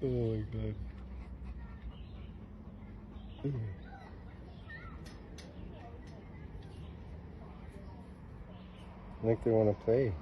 Oh my god. I think they want to play.